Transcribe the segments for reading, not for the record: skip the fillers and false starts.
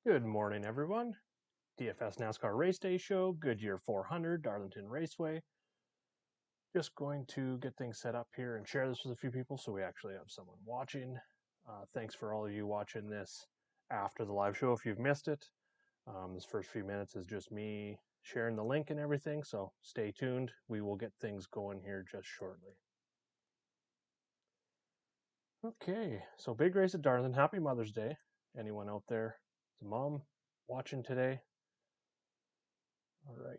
Good morning, everyone. DFS NASCAR Raceday show, Goodyear 400, Darlington Raceway. Just going to get things set up here and share this with a few people so we actually have someone watching. Thanks for all of you watching this after the live show if you've missed it. This first few minutes is just me sharing the link and everything, so stay tuned. We will get things going here just shortly. Okay, so big race at Darlington. Happy Mother's Day. Anyone out there, it's a mom watching today? All right.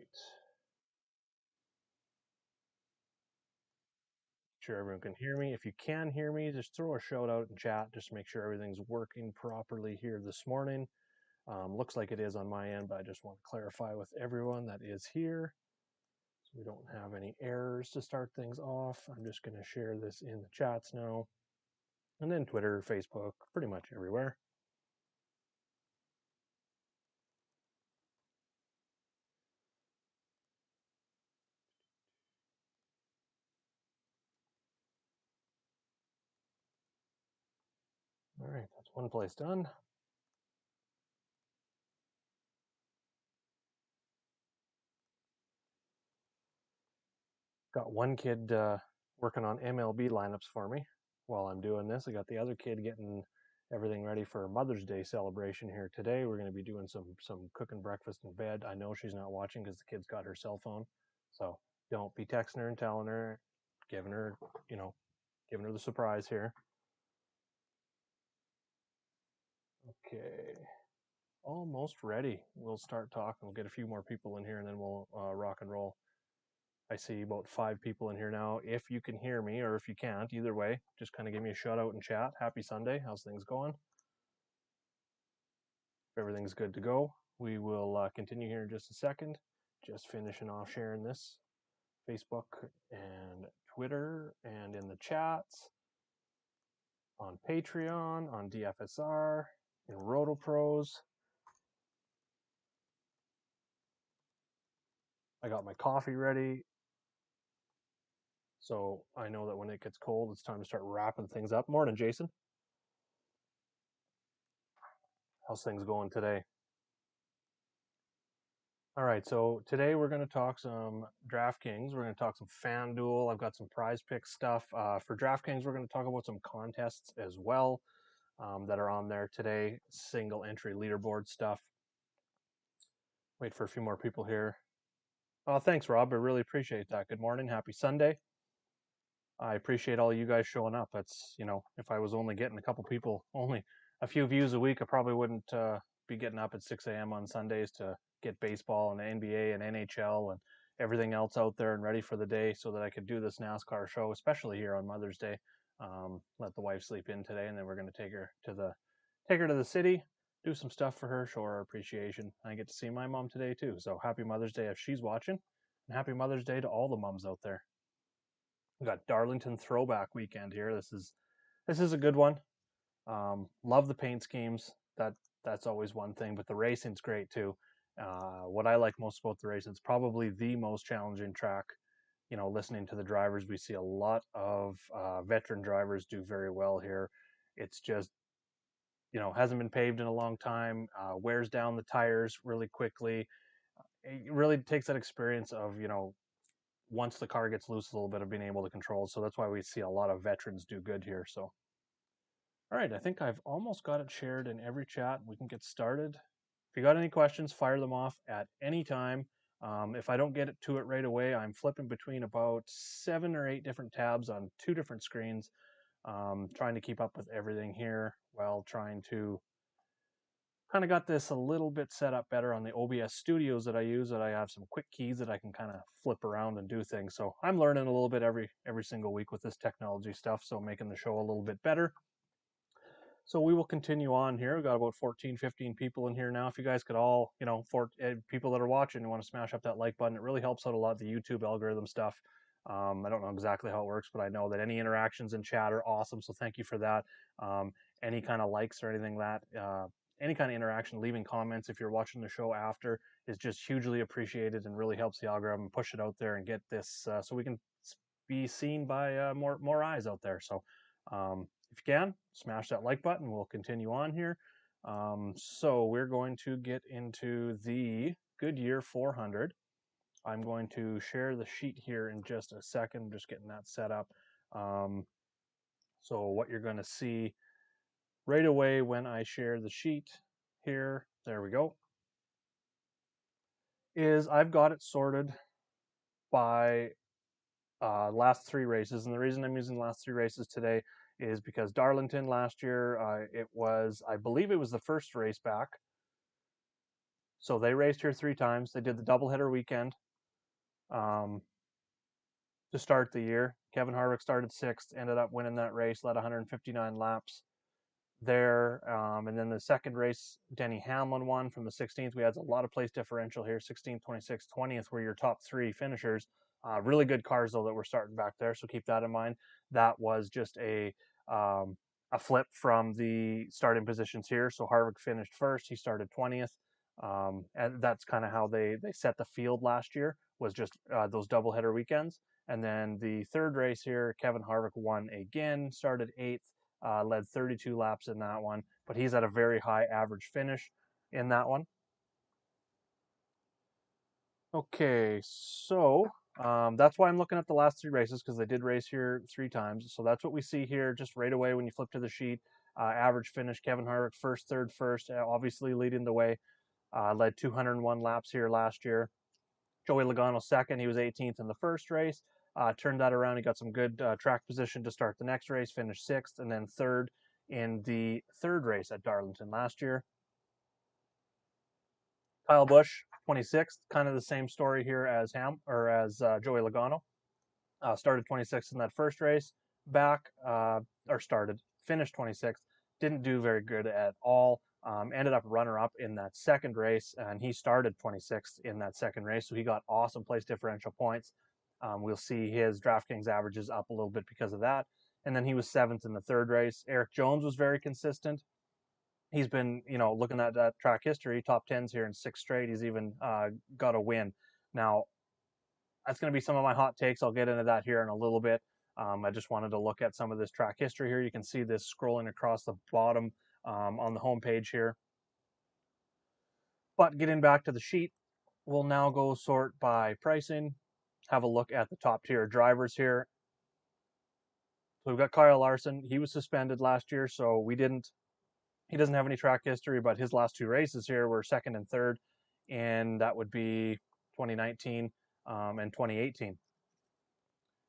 Sure everyone can hear me. If you can hear me, just throw a shout out in chat just to make sure everything's working properly here this morning. Looks like it is on my end, but I just want to clarify with everyone that is here so we don't have any errors to start things off. I'm just going to share this in the chats now, and then Twitter, Facebook, pretty much everywhere. All right, that's one place done. Got one kid working on MLB lineups for me while I'm doing this. I got the other kid getting everything ready for a Mother's Day celebration here today. We're going to be doing some cooking breakfast in bed. I know she's not watching because the kid's got her cell phone, so don't be texting her and telling her, giving her, giving her the surprise here. Okay, almost ready. We'll start talking. We'll get a few more people in here, and then we'll rock and roll. I see about 5 people in here now. If you can hear me or if you can't, either way, just kind of give me a shout out in chat. Happy Sunday. How's things going? If everything's good to go, we will continue here in just a second. Just finishing off sharing this Facebook and Twitter and in the chats, on Patreon, on DFSR, in RotoPros. I got my coffee ready. So I know that when it gets cold, it's time to start wrapping things up. Morning, Jason. How's things going today? All right, so today we're going to talk some DraftKings. We're going to talk some FanDuel. I've got some prize pick stuff. For DraftKings, we're going to talk about some contests as well that are on there today. Single entry leaderboard stuff. Wait for a few more people here. Oh, thanks, Rob. I really appreciate that. Good morning. Happy Sunday. I appreciate all you guys showing up. That's, if I was only getting a couple people, only a few views a week, I probably wouldn't be getting up at 6 a.m. on Sundays to get baseball and NBA and NHL and everything else out there and ready for the day so that I could do this NASCAR show, especially here on Mother's Day. Let the wife sleep in today, and then we're going to take her to the city, do some stuff for her, show her appreciation. I get to see my mom today too. So happy Mother's Day if she's watching, and happy Mother's Day to all the moms out there. We got Darlington Throwback weekend here. This is a good one. Love the paint schemes. That's always one thing, but the racing's great too. What I like most about the race, it's probably the most challenging track. Listening to the drivers, we see a lot of veteran drivers do very well here. It's just, hasn't been paved in a long time, wears down the tires really quickly. It really takes that experience of, once the car gets loose, a little bit of being able to control. So that's why we see a lot of veterans do good here. So, all right, I think I've almost got it shared in every chat. We can get started. If you got any questions, fire them off at any time. If I don't get to it right away, I'm flipping between about 7 or 8 different tabs on 2 different screens, trying to keep up with everything here while trying to kind of got this a little bit set up better on the OBS studios that I use, that I have some quick keys that I can kind of flip around and do things. So I'm learning a little bit every single week with this technology stuff, so making the show a little bit better. So we will continue on here. We've got about 14, 15 people in here now. If you guys could all, people that are watching and want to smash up that like button, it really helps out a lot, the YouTube algorithm stuff. I don't know exactly how it works, but I know that any interactions in chat are awesome. So thank you for that. Any kind of likes or anything any kind of interaction, leaving comments if you're watching the show after is just hugely appreciated and really helps the algorithm push it out there and get this so we can be seen by more eyes out there. So if you can, smash that like button. We'll continue on here. So we're going to get into the Goodyear 400. I'm going to share the sheet here in just a second, just getting that set up. So what you're going to see right away when I share the sheet here, there we go, is I've got it sorted by last 3 races. And the reason I'm using the last 3 races today is because Darlington last year, I believe it was the first race back. So they raced here 3 times. They did the doubleheader weekend to start the year. Kevin Harvick started 6th, ended up winning that race, led 159 laps there. And then the second race, Denny Hamlin won from the 16th. We had a lot of place differential here, 16th, 26th, 20th were your top 3 finishers. Really good cars, though, that were starting back there, so keep that in mind. That was just a flip from the starting positions here. So Harvick finished first. He started 20th. And that's kind of how they set the field last year, was just those doubleheader weekends. And then the third race here, Kevin Harvick won again, started 8th, led 32 laps in that one, but he's at a very high average finish in that one. Okay, so that's why I'm looking at the last 3 races, because they did race here 3 times. So that's what we see here just right away when you flip to the sheet. Average finish, Kevin Harvick first, third, first, obviously leading the way. Led 201 laps here last year. Joey Logano second. He was 18th in the first race. Turned that around. He got some good track position to start the next race, finished 6th, and then 3rd in the 3rd race at Darlington last year. Kyle Busch, 26th. Kind of the same story here as Joey Logano. Started 26th in that first race. Finished 26th. Didn't do very good at all. Ended up runner-up in that second race, and he started 26th in that second race, so he got awesome place differential points. We'll see his DraftKings averages up a little bit because of that. And then he was 7th in the third race. Eric Jones was very consistent. He's been, looking at that track history, top 10s here in 6 straight. He's even got a win. Now, that's going to be some of my hot takes. I'll get into that here in a little bit. I just wanted to look at some of this track history here. You can see this scrolling across the bottom on the home page here. But getting back to the sheet, we'll now go sort by pricing, have a look at the top tier drivers here. So we've got Kyle Larson. He was suspended last year, so he doesn't have any track history, but his last 2 races here were 2nd and 3rd, and that would be 2019 and 2018.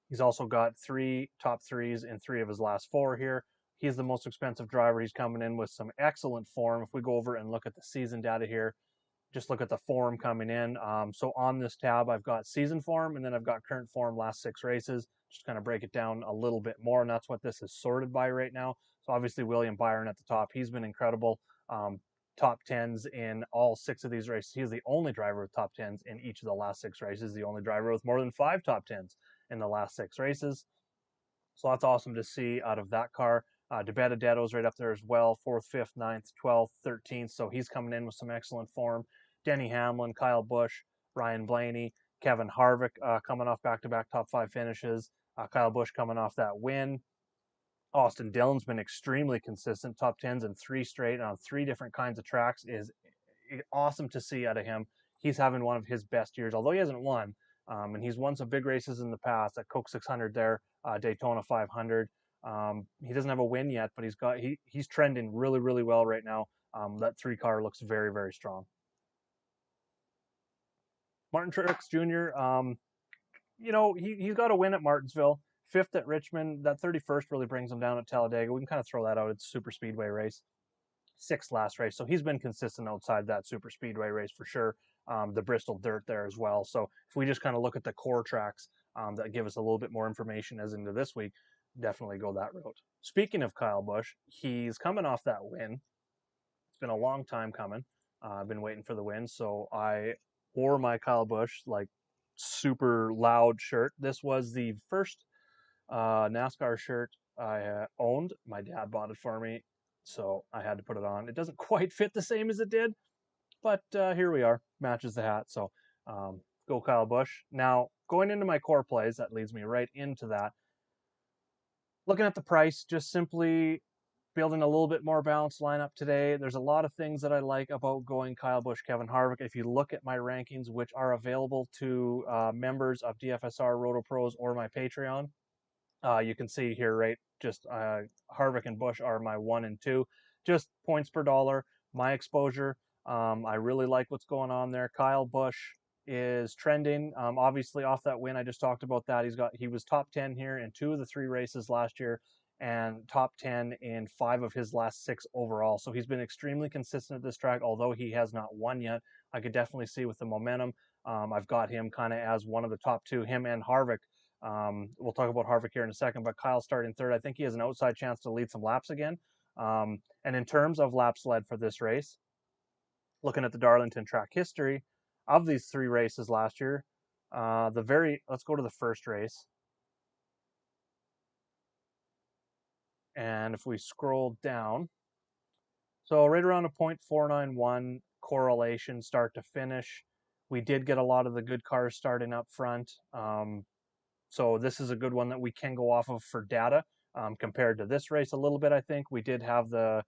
He's also got 3 top 3s in 3 of his last 4 here. He's the most expensive driver. He's coming in with some excellent form. If we go over and look at the season data here, just look at the form coming in. So on this tab, I've got season form, and then I've got current form last 6 races. Just kind of break it down a little bit more, and that's what this is sorted by right now. So obviously William Byron at the top. He's been incredible. Top 10s in all 6 of these races. He's the only driver with top 10s in each of the last 6 races. The only driver with more than 5 top 10s in the last 6 races. So that's awesome to see out of that car. DeBettadetto's right up there as well, 4th, 5th, 9th, 12th, 13th. So he's coming in with some excellent form. Denny Hamlin, Kyle Busch, Ryan Blaney, Kevin Harvick coming off back-to-back top 5 finishes. Kyle Busch coming off that win. Austin Dillon's been extremely consistent, top 10s in 3 straight on 3 different kinds of tracks. Is awesome to see out of him. He's having one of his best years, although he hasn't won. And he's won some big races in the past at Coke 600 there, Daytona 500. He doesn't have a win yet, but he's trending really, really well right now. That 3 car looks very, very strong. Martin Truex Jr., he's got a win at Martinsville, 5th at Richmond. That 31st really brings him down at Talladega. We can kind of throw that out. It's a super speedway race. 6th last race. So he's been consistent outside that super speedway race for sure. The Bristol Dirt there as well. So if we just kind of look at the core tracks that give us a little bit more information as into this week, definitely go that route. Speaking of Kyle Busch, he's coming off that win. It's been a long time coming. I've been waiting for the win. So I wore my Kyle Busch like super loud shirt. This was the first NASCAR shirt I owned. My dad bought it for me, so I had to put it on. It doesn't quite fit the same as it did, but here we are. Matches the hat, so go Kyle Busch. Now, going into my core plays, that leads me right into that. Looking at the price, just simply building a little bit more balanced lineup today. There's a lot of things that I like about going Kyle Busch, Kevin Harvick. If you look at my rankings, which are available to members of DFSR Roto Pros or my Patreon, you can see here, right, just Harvick and Busch are my 1 and 2. Just points per dollar, my exposure. I really like what's going on there. Kyle Busch is trending. Obviously, off that win, I just talked about that. He was top 10 here in 2 of the 3 races last year, and top 10 in 5 of his last 6 overall. So he's been extremely consistent at this track, although he has not won yet. I could definitely see with the momentum. I've got him kind of as one of the top 2, him and Harvick. We'll talk about Harvick here in a second, but Kyle starting third. I think he has an outside chance to lead some laps again. And in terms of laps led for this race, looking at the Darlington track history of these 3 races last year, let's go to the first race. And if we scroll down, so right around a 0.491 correlation start to finish. We did get a lot of the good cars starting up front. So this is a good one that we can go off of for data compared to this race a little bit, I think. We did have the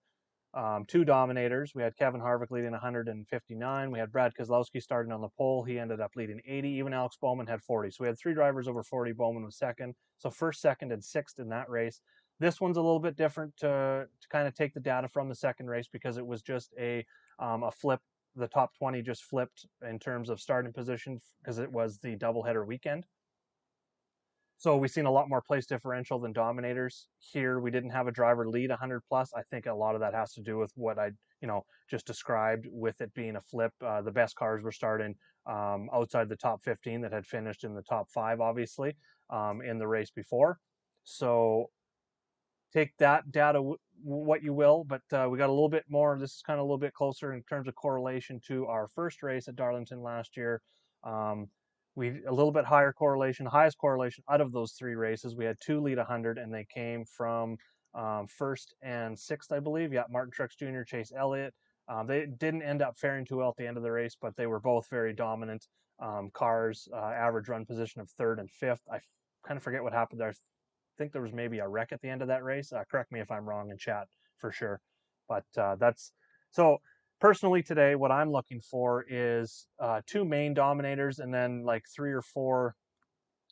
2 dominators. We had Kevin Harvick leading 159. We had Brad Keselowski starting on the pole. He ended up leading 80. Even Alex Bowman had 40. So we had 3 drivers over 40. Bowman was second. So first, second, and sixth in that race. This one's a little bit different to kind of take the data from the second race because it was just a flip. The top 20 just flipped in terms of starting position because it was the doubleheader weekend. So we've seen a lot more place differential than dominators here. We didn't have a driver lead 100 plus. I think a lot of that has to do with what I, just described with it being a flip. The best cars were starting outside the top 15 that had finished in the top 5, obviously, in the race before. So take that data what you will, but we got a little bit more. This is kind of a little bit closer in terms of correlation to our first race at Darlington last year. We a little bit higher correlation, highest correlation out of those 3 races. We had 2 lead 100, and they came from first and sixth, I believe. Yeah, Martin Truex Jr., Chase Elliott. They didn't end up faring too well at the end of the race, but they were both very dominant cars. Average run position of third and fifth. I kind of forget what happened there. I think there was maybe a wreck at the end of that race. Correct me if I'm wrong in chat for sure. But that's so. Personally today, what I'm looking for is 2 main dominators and then like 3 or 4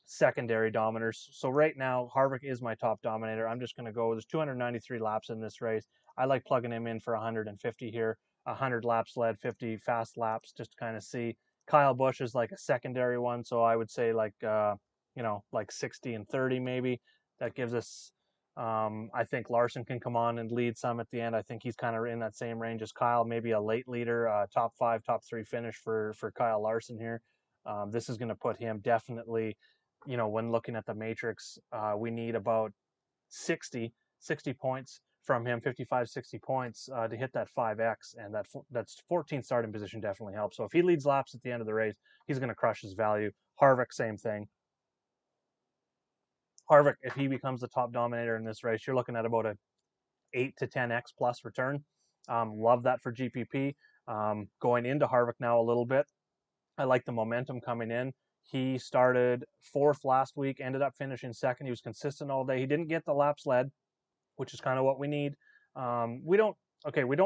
secondary dominators. So right now, Harvick is my top dominator. I'm just going to go. There's 293 laps in this race. I like plugging him in for 150 here. 100 laps led, 50 fast laps, just to kind of see. Kyle Busch is like a secondary one, so I would say like like 60 and 30 maybe. That gives us. I think Larson can come on and lead some at the end. I think he's kind of in that same range as Kyle, maybe a late leader, top 5, top 3 finish for Kyle Larson here. This is going to put him definitely, when looking at the matrix, we need about 60 points from him, 55, 60 points to hit that 5X, and that's 14th starting position definitely helps. So if he leads laps at the end of the race, he's going to crush his value. Harvick, same thing. Harvick, if he becomes the top dominator in this race, you're looking at about a 8 to 10x plus return. Love that for GPP. Going into Harvick now a little bit, I like the momentum coming in. He started 4th last week, ended up finishing 2nd. He was consistent all day. He didn't get the laps led, which is kind of what we need. We don't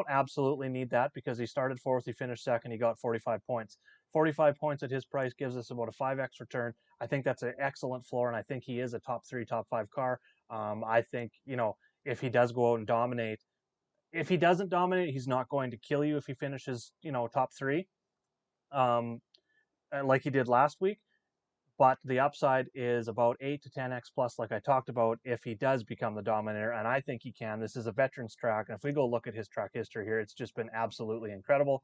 absolutely need that because he started 4th, he finished 2nd, he got 45 points. 45 points at his price gives us about a 5x return. I think that's an excellent floor, and I think he is a top 3, top 5 car. I think, if he does go out and dominate, if he doesn't dominate, he's not going to kill you if he finishes, top 3, like he did last week. But the upside is about 8 to 10x plus, like I talked about, if he does become the dominator, and I think he can. This is a veterans track, and if we go look at his track history here, it's just been absolutely incredible.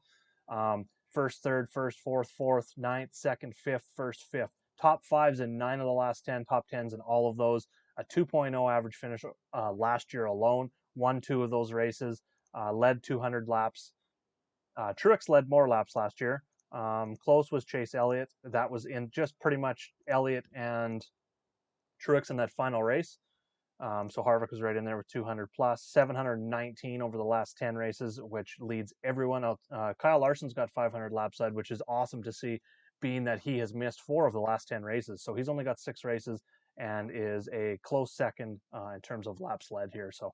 First, third, first, fourth, ninth, second, fifth, first, fifth. Top 5s in 9 of the last 10, top 10s in all of those. A 2.0 average finish last year alone. Won 2 of those races. Led 200 laps. Truex led more laps last year. Close was Chase Elliott. That was in just pretty much Elliott and Truex in that final race. So Harvick was right in there with 200 plus, 719 over the last 10 races, which leads everyone else. Kyle Larson's got 500 laps led, which is awesome to see, being that he has missed 4 of the last 10 races. So he's only got 6 races and is a close second in terms of laps led here. So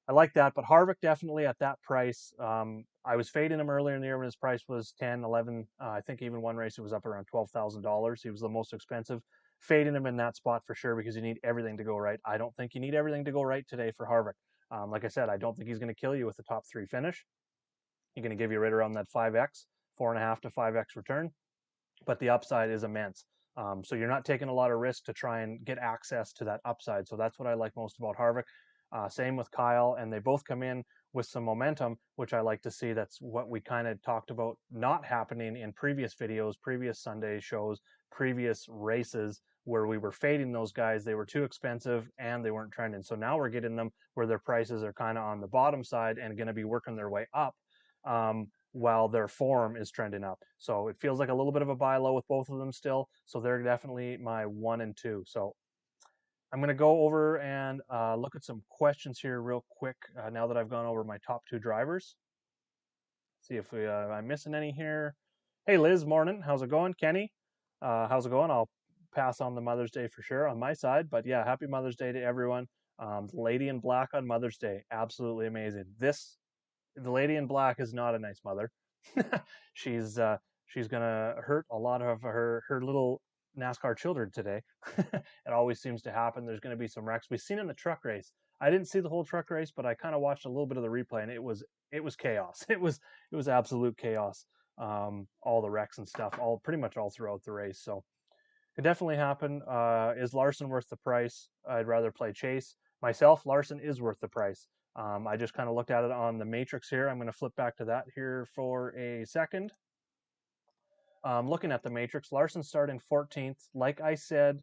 I like that, but Harvick definitely at that price. I was fading him earlier in the year when his price was 10, 11. I think even one race it was up around $12,000. He was the most expensive. Fading him in that spot for sure because you need everything to go right. I don't think you need everything to go right today for Harvick. Like I said, I don't think he's going to kill you with the top 3 finish. He's going to give you right around that 5x, 4.5 to 5x return, but the upside is immense. So you're not taking a lot of risk to try and get access to that upside. So that's what I like most about Harvick. Same with Kyle, and they both come in with some momentum, which I like to see. That's what we kind of talked about not happening in previous videos, previous Sunday shows, previous races where we were fading those guys. They were too expensive and they weren't trending. So now we're getting them where their prices are kind of on the bottom side and going to be working their way up. While their form is trending up. So it feels like a little bit of a buy low with both of them still. So they're definitely my 1 and 2. So I'm going to go over and look at some questions here real quick now that I've gone over my top 2 drivers. See if I'm missing any here. Hey, Liz, morning. How's it going? Kenny, how's it going? I'll pass on the Mother's Day for sure on my side. But yeah, happy Mother's Day to everyone. The Lady in Black on Mother's Day. Absolutely amazing. The Lady in Black is not a nice mother. she's gonna hurt a lot of her little NASCAR children today. It always seems to happen. There's going to be some wrecks. We've seen in the truck race. I didn't see the whole truck race, but I kind of watched a little bit of the replay, and it was chaos. It was absolute chaos. All the wrecks and stuff, all pretty much all throughout the race. So could definitely happen. Is Larson worth the price? I'd rather play Chase. Myself, Larson is worth the price. I just kind of looked at it on the matrix here. I'm going to flip back to that here for a second. Looking at the matrix, Larson starting 14th. Like I said,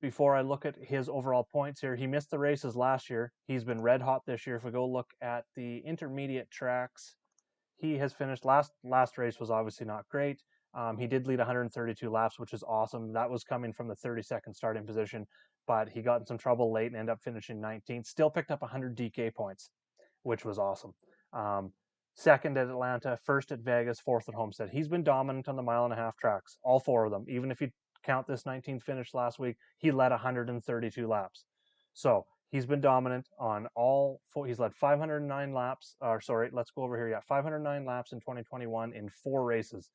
before I look at his overall points here, he missed the races last year. He's been red hot this year. If we go look at the intermediate tracks, he has finished last race was obviously not great. He did lead 132 laps, which is awesome. That was coming from the 32nd starting position, but he got in some trouble late and ended up finishing 19th. Still picked up 100 DK points, which was awesome. Second at Atlanta, first at Vegas, fourth at Homestead. He's been dominant on the mile-and-a-half tracks, all 4 of them. Even if you count this 19th finish last week, he led 132 laps. So he's been dominant on all 4. He's led 509 laps. Or sorry, let's go over here. Yeah, 509 laps in 2021 in 4 races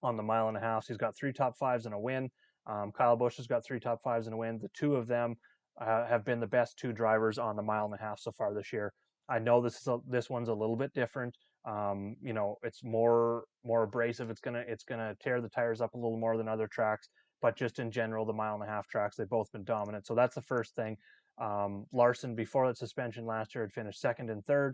on the mile-and-a-half. He's got 3 top 5s and a win. Kyle Busch has got 3 top 5s and a win. The 2 of them have been the best 2 drivers on the mile-and-a-half so far this year. I know this one's a little bit different. It's more abrasive. It's gonna tear the tires up a little more than other tracks. But just in general, the mile-and-a-half tracks, they've both been dominant. So that's the first thing. Larson, before that suspension last year, had finished 2nd and 3rd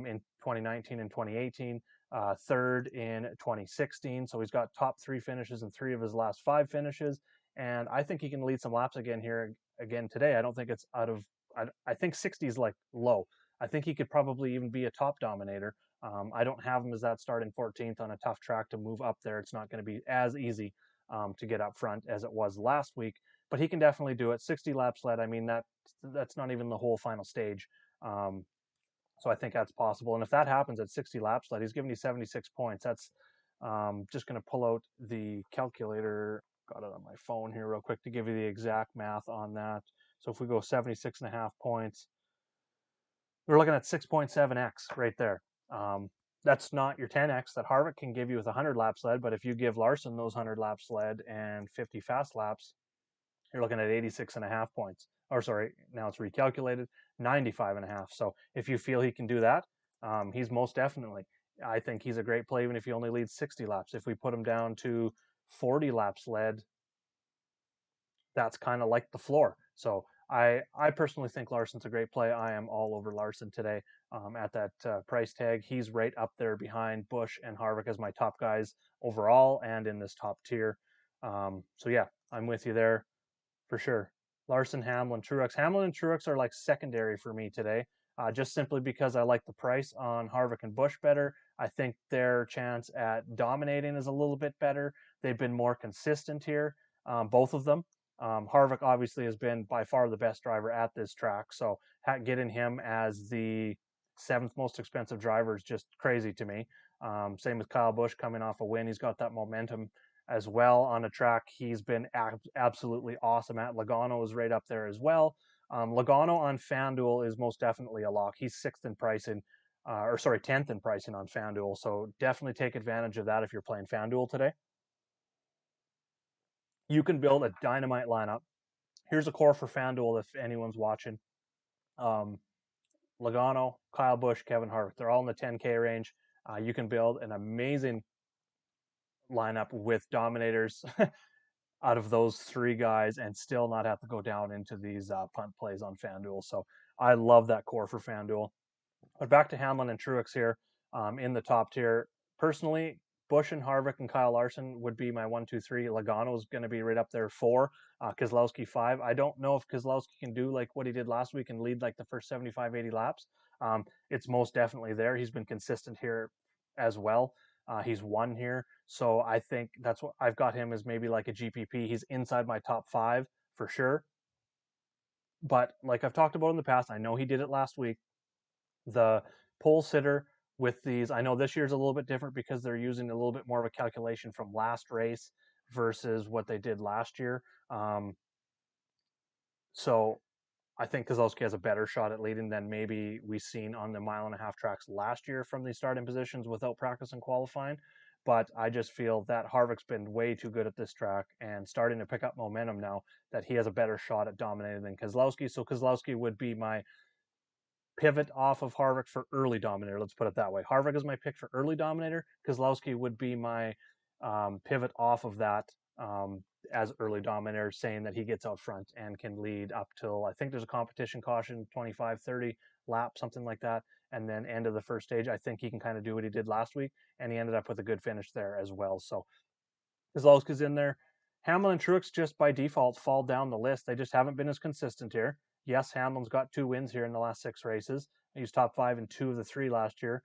in 2019 and 2018, 3rd in 2016. So he's got top 3 finishes in 3 of his last 5 finishes. And I think he can lead some laps again today. I don't think it's out of. I think 60 is like low. I think he could probably even be a top dominator. I don't have him as that starting 14th on a tough track to move up there. It's not going to be as easy to get up front as it was last week, but he can definitely do it. 60 laps led. I mean, that's not even the whole final stage. So I think that's possible. And if that happens at 60 laps led, he's giving you 76 points. That's just going to pull out the calculator. Got it on my phone here real quick to give you the exact math on that. So if we go 76.5 points, we're looking at 6.7x right there. That's not your 10x that Harvick can give you with 100 laps led, but if you give Larson those 100 laps led and 50 fast laps, you're looking at 86.5 points. Or sorry, now it's recalculated, 95.5. So if you feel he can do that, he's most definitely. I think he's a great play even if he only leads 60 laps. If we put him down to 40 laps led, that's kind of like the floor. So I personally think Larson's a great play. I am all over Larson today at that price tag. He's right up there behind Busch and Harvick as my top guys overall and in this top tier. So yeah, I'm with you there for sure. Larson, Hamlin, Truex. Hamlin and Truex are like secondary for me today, just simply because I like the price on Harvick and Busch better. I think their chance at dominating is a little bit better. They've been more consistent here, both of them. Harvick obviously has been by far the best driver at this track, so getting him as the 7th most expensive driver is just crazy to me. Same with Kyle Busch coming off a win. He's got that momentum as well on a track he's been absolutely awesome at. Logano is right up there as well. Logano on FanDuel is most definitely a lock. He's 6th in pricing, 10th in pricing on FanDuel. So definitely take advantage of that if you're playing FanDuel today. You can build a dynamite lineup. Here's a core for FanDuel if anyone's watching. Um, Logano, Kyle Busch, Kevin Harvick. They're all in the 10K range. You can build an amazing lineup with dominators out of those three guys and still not have to go down into these punt plays on FanDuel. So I love that core for FanDuel. But back to Hamlin and Truex here in the top tier. Personally, Busch and Harvick and Kyle Larson would be my 1, 2, 3. Logano's going to be right up there 4. Keselowski 5. I don't know if Keselowski can do like what he did last week and lead like the first 75, 80 laps. It's most definitely there. He's been consistent here as well. He's won here. So I think that's what I've got him as maybe like a GPP. He's inside my top 5 for sure. But like I've talked about in the past, I know he did it last week. The pole sitter with these, I know this year's a little bit different because they're using a little bit more of a calculation from last race versus what they did last year. So I think Keselowski has a better shot at leading than maybe we seen on the 1.5-mile tracks last year from these starting positions without practice and qualifying. But I just feel that Harvick's been way too good at this track and starting to pick up momentum now that he has a better shot at dominating than Keselowski. So Keselowski would be my pivot off of Harvick for early dominator. Let's put it that way. Harvick is my pick for early dominator. Keselowski would be my pivot off of that as early dominator, saying that he gets out front and can lead up till, I think there's a competition caution, 25, 30 laps, something like that. And then end of the first stage, I think he can kind of do what he did last week. And he ended up with a good finish there as well. So Keselowski's in there. Hamlin and Truex just by default fall down the list. They just haven't been as consistent here. Yes, Hamlin's got 2 wins here in the last 6 races. He was top 5 in 2 of the 3 last year.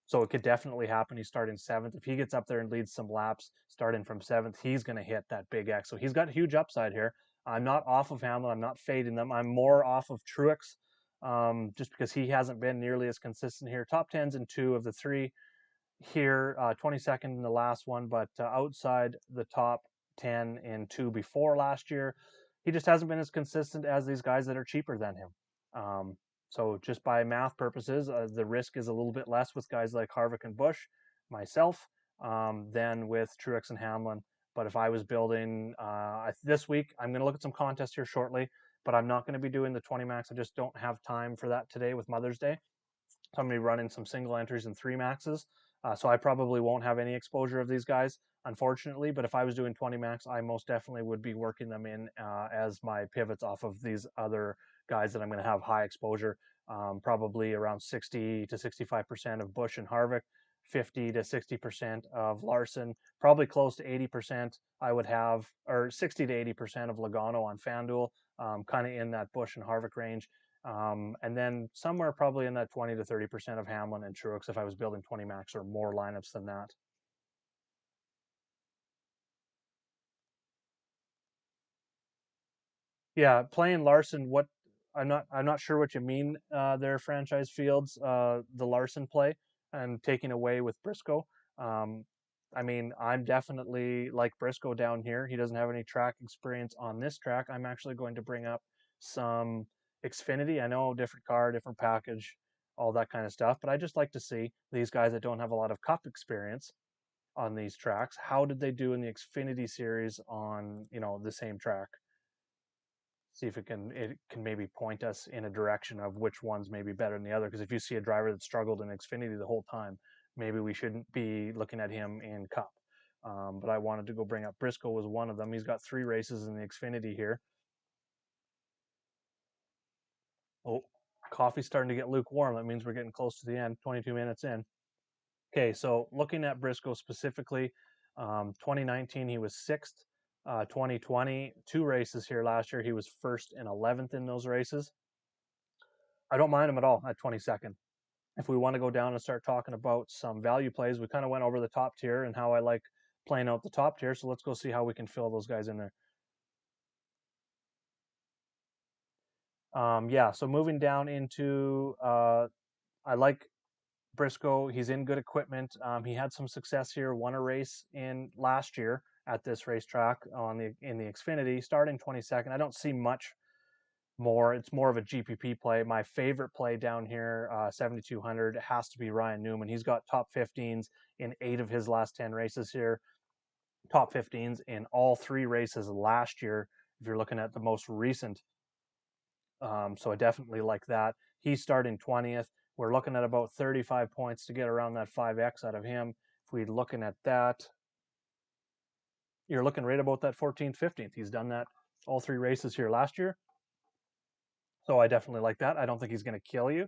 So it could definitely happen. He's starting 7th. If he gets up there and leads some laps starting from 7th, he's going to hit that big X. So he's got huge upside here. I'm not off of Hamlin. I'm not fading them. I'm more off of Truex just because he hasn't been nearly as consistent here. Top 10s in 2 of the 3 here, 22nd in the last one, but outside the top 10 in 2 before last year. He just hasn't been as consistent as these guys that are cheaper than him. So just by math purposes, the risk is a little bit less with guys like Harvick and Busch, myself, than with Truex and Hamlin. But if I was building this week, I'm going to look at some contests here shortly, but I'm not going to be doing the 20 max. I just don't have time for that today with Mother's Day. So I'm going to be running some single entries and 3 maxes. So I probably won't have any exposure of these guys, unfortunately. But if I was doing 20 max, I most definitely would be working them in as my pivots off of these other guys that I'm going to have high exposure. Probably around 60 to 65% of Busch and Harvick, 50 to 60% of Larson, probably close to 80% I would have, or 60 to 80% of Logano on FanDuel, kind of in that Busch and Harvick range. And then somewhere probably in that 20 to 30% of Hamlin and Truex if I was building 20 max or more lineups than that. Yeah, playing Larson, what I'm not sure what you mean there, franchise fields, the Larson play and taking away with Briscoe. Um, I mean, I'm definitely like Briscoe down here. He doesn't have any track experience on this track. I'm actually going to bring up some Xfinity. I know different car, different package, all that kind of stuff, but I just like to see these guys that don't have a lot of cup experience on these tracks. How did they do in the Xfinity series on, the same track? See if it can maybe point us in a direction of which one's maybe better than the other. Because if you see a driver that struggled in Xfinity the whole time, maybe we shouldn't be looking at him in Cup. But I wanted to go bring up Briscoe was one of them. He's got 3 races in the Xfinity here. Oh, coffee's starting to get lukewarm. That means we're getting close to the end, 22 minutes in. Okay, so looking at Briscoe specifically, 2019 he was 6th. 2020, 2 races here last year. He was 1st and 11th in those races. I don't mind him at all at 22nd. If we want to go down and start talking about some value plays, we kind of went over the top tier and how I like playing out the top tier. So let's go see how we can fill those guys in there. Yeah, so moving down into, I like Briscoe. He's in good equipment. He had some success here, won a race in last year at this racetrack in the Xfinity, starting 22nd. I don't see much It's more of a GPP play. My favorite play down here, 7,200, has to be Ryan Newman. He's got top 15s in 8 of his last 10 races here, top 15s in all 3 races last year, if you're looking at the most recent. So I definitely like that. He's starting 20th. We're looking at about 35 points to get around that 5X out of him. If we're looking at that, you're looking right about that 14th, 15th. He's done that all 3 races here last year. So I definitely like that. I don't think he's going to kill you.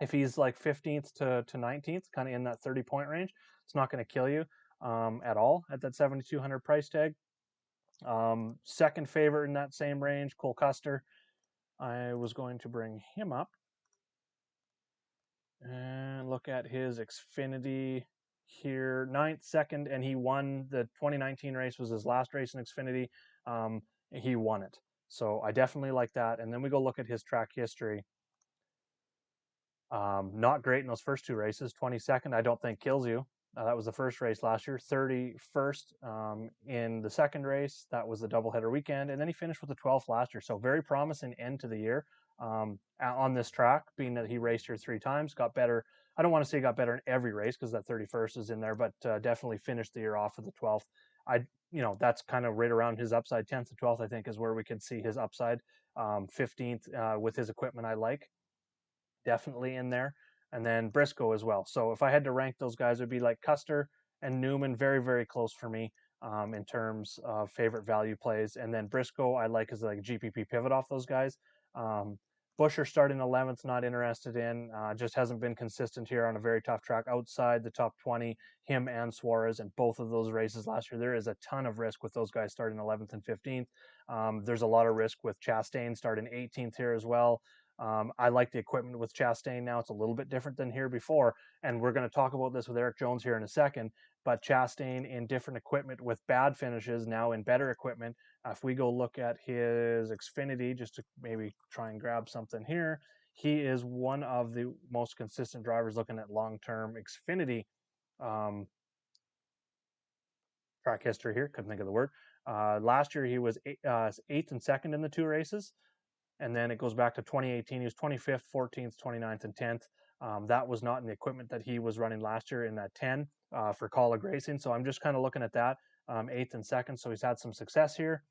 If he's like 15th to 19th, kind of in that 30-point range, it's not going to kill you at all at that 7,200 price tag. Second favorite in that same range, Cole Custer. I was going to bring him up and look at his Xfinity here. 9th, 2nd, and he won the 2019 race, was his last race in Xfinity. He won it. So I definitely like that. And then we go look at his track history. Not great in those first 2 races. 22nd, I don't think kills you. That was the first race last year. 31st in the second race. That was the doubleheader weekend. And then he finished with the 12th last year. So very promising end to the year on this track, being that he raced here 3 times. Got better. I don't want to say got better in every race because that 31st is in there, but definitely finished the year off with the 12th. That's kind of right around his upside. 10th to 12th, I think, is where we can see his upside. 15th with his equipment I like. Definitely in there. And then Briscoe as well. So if I had to rank those guys, it would be like Custer and Newman, very, very close for me in terms of favorite value plays. And then Briscoe, I like as like GPP pivot off those guys. Buescher starting 11th, not interested in. Just hasn't been consistent here on a very tough track outside the top 20, him and Suarez in both of those races last year. There is a ton of risk with those guys starting 11th and 15th. There's a lot of risk with Chastain starting 18th here as well. I like the equipment with Chastain now. It's a little bit different than here before. And we're going to talk about this with Eric Jones here in a second. But Chastain in different equipment with bad finishes, now in better equipment. If we go look at his Xfinity, just to maybe try and grab something here, he is one of the most consistent drivers looking at long-term Xfinity track history here. Couldn't think of the word. Last year, he was 8th and 2nd in the 2 races. And then it goes back to 2018. He was 25th, 14th, 29th, and 10th. That was not in the equipment that he was running last year in that 10 for Colleague Racing. So I'm just kind of looking at that, 8th and 2nd. So he's had some success here.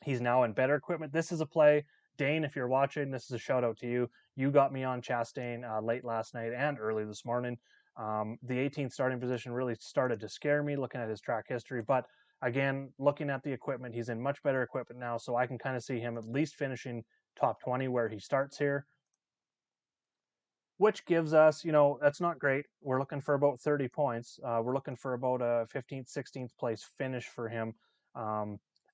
He's now in better equipment. This is a play. Dane, if you're watching, this is a shout out to you. You got me on Chastain late last night and early this morning. The 18th starting position really started to scare me looking at his track history. But again, looking at the equipment, he's in much better equipment now. So I can kind of see him at least finishing top 20 where he starts here, which gives us, that's not great. We're looking for about 30 points. We're looking for about a 15th, 16th place finish for him.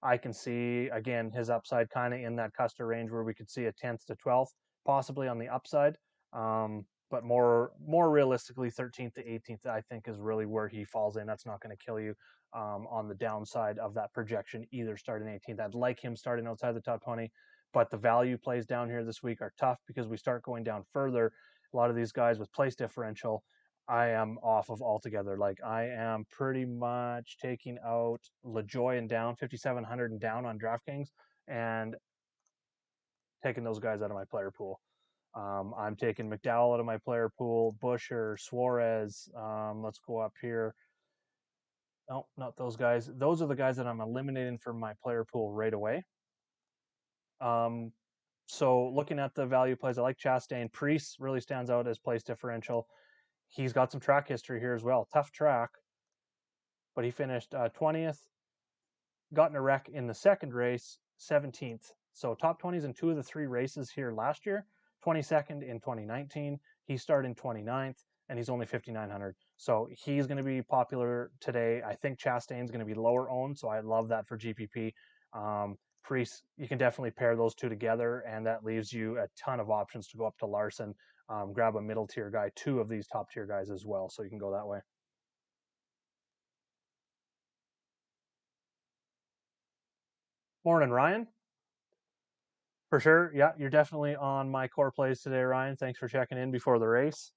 I can see, again, his upside kind of in that Custer range where we could see a 10th to 12th, possibly on the upside. But more realistically, 13th to 18th, I think, is really where he falls in. That's not going to kill you on the downside of that projection, either starting 18th. I'd like him starting outside the top 20, but the value plays down here this week are tough because we start going down further. A lot of these guys with place differential, I am off of altogether. Like I am pretty much taking out LaJoy and down, 5,700 and down on DraftKings, and taking those guys out of my player pool. I'm taking McDowell out of my player pool, Buescher, Suarez. Let's go up here. No, not those guys. Those are the guys that I'm eliminating from my player pool right away. So looking at the value plays, I like Chastain. Priest really stands out as place differential. He's got some track history here as well. Tough track, but he finished 20th, got in a wreck in the second race, 17th. So top 20s in 2 of the 3 races here last year, 22nd in 2019. He started in 29th, and he's only 5,900. So he's going to be popular today. I think Chastain's going to be lower owned, so I love that for GPP. Priest, you can definitely pair those 2 together, and that leaves you a ton of options to go up to Larson, grab a middle tier guy, 2 of these top tier guys as well, so you can go that way. Morning, Ryan. For sure. Yeah, you're definitely on my core plays today, Ryan. Thanks for checking in before the race.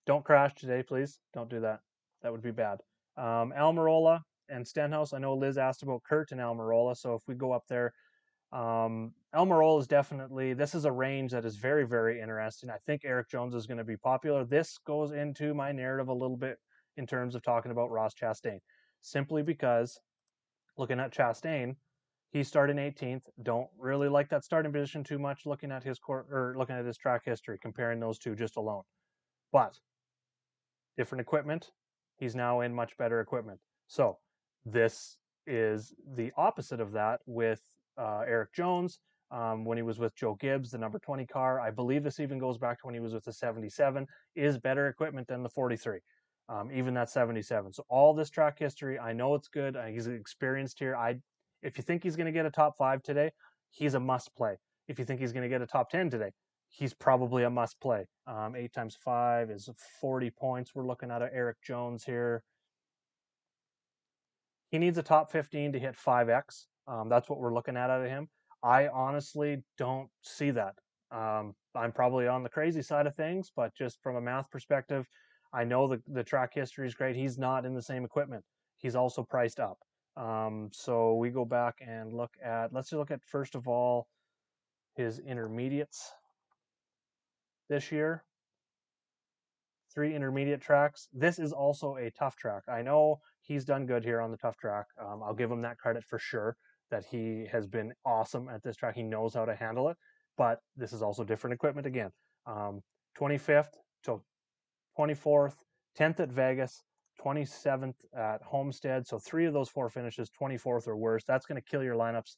Don't crash today, please. Don't do that. That would be bad. Almirola and Stenhouse. I know Liz asked about Kurt and Almirola, so if we go up there, Almirola is definitely, this is a range that is very, very interesting. I think Eric Jones is going to be popular. This goes into my narrative a little bit in terms of talking about Ross Chastain, simply because looking at Chastain, he started 18th. Don't really like that starting position too much. Looking at his looking at his track history, comparing those two just alone, but different equipment. He's now in much better equipment. So this is the opposite of that with Eric Jones. When he was with Joe Gibbs, the number 20 car, I believe this even goes back to when he was with the 77, is better equipment than the 43, even that 77. So all this track history, I know it's good. He's experienced here. If you think he's going to get a top 5 today, he's a must play. If you think he's going to get a top 10 today, he's probably a must play. 8 times 5 is 40 points. We're looking at Eric Jones here. He needs a top 15 to hit 5x. That's what we're looking at out of him. I honestly don't see that. I'm probably on the crazy side of things, but just from a math perspective, I know the track history is great. He's not in the same equipment. He's also priced up. So we go back and let's look at, first of all, his intermediates this year. 3 intermediate tracks. This is also a tough track. I know he's done good here on the tough track. I'll give him that credit for sure, that he has been awesome at this track. He knows how to handle it, but this is also different equipment again. 25th to 24th, 10th at Vegas, 27th at Homestead. So 3 of those 4 finishes, 24th or worse. That's going to kill your lineups.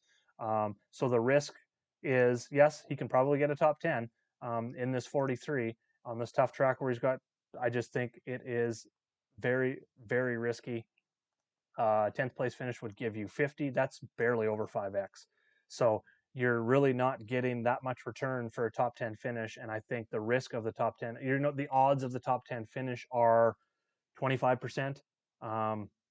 So the risk is, yes, he can probably get a top 10 in this 43 on this tough track where he's got, I just think it is very, very risky. 10th place finish would give you 50. That's barely over 5x. So you're really not getting that much return for a top 10 finish. And I think the risk of the top 10, the odds of the top 10 finish are 25%.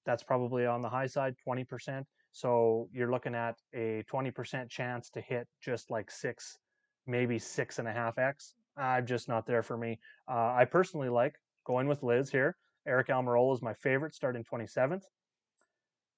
That's probably on the high side, 20%. So you're looking at a 20% chance to hit just like 6, maybe 6.5x. I'm just not there for me. I personally like going with Liz here. Eric Almirola is my favorite, starting 27th.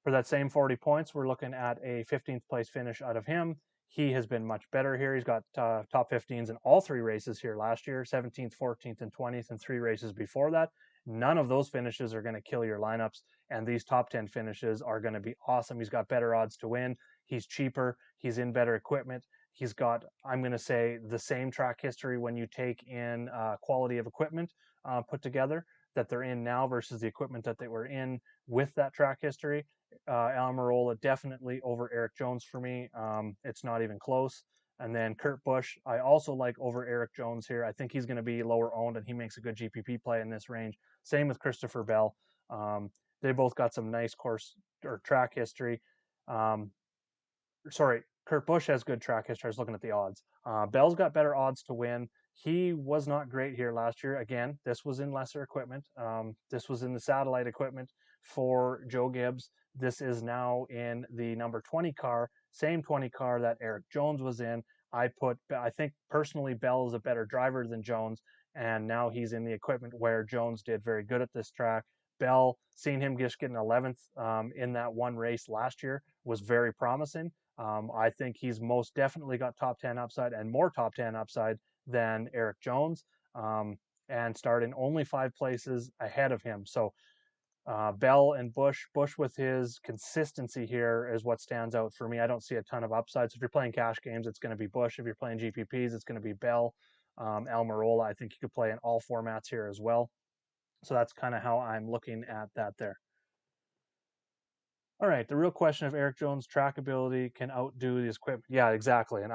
For that same 40 points, we're looking at a 15th place finish out of him. He has been much better here. He's got top 15s in all 3 races here last year, 17th, 14th, and 20th, and 3 races before that. None of those finishes are going to kill your lineups, and these top 10 finishes are going to be awesome. He's got better odds to win. He's cheaper. He's in better equipment. He's got, I'm going to say, the same track history when you take in quality of equipment put together that they're in now versus the equipment that they were in with that track history. Almirola definitely over Eric Jones for me. It's not even close. And then Kurt Busch, I also like over Eric Jones here. I think he's going to be lower owned, and he makes a good GPP play in this range. Same with Christopher Bell. They both got some nice course or track history. Sorry, Kurt Busch has good track history. I was looking at the odds. Bell's got better odds to win. He was not great here last year. Again, this was in lesser equipment. This was in the satellite equipment for Joe Gibbs. This is now in the number 20 car, same 20 car that Eric Jones was in. I think personally Bell is a better driver than Jones, and now he's in the equipment where Jones did very good at this track. Bell, seeing him just getting 11th in that one race last year was very promising. I think he's most definitely got top 10 upside and more top 10 upside than Eric Jones, and starting only 5 places ahead of him. So Bell and Busch with his consistency here is what stands out for me. I don't see a ton of upside. So if you're playing cash games, it's going to be Busch. If you're playing GPPs, it's going to be Bell. Almirola, I think you could play in all formats here as well. So that's kind of how I'm looking at that there. All right, the real question of Eric Jones' track ability can outdo his equipment. Yeah, exactly. And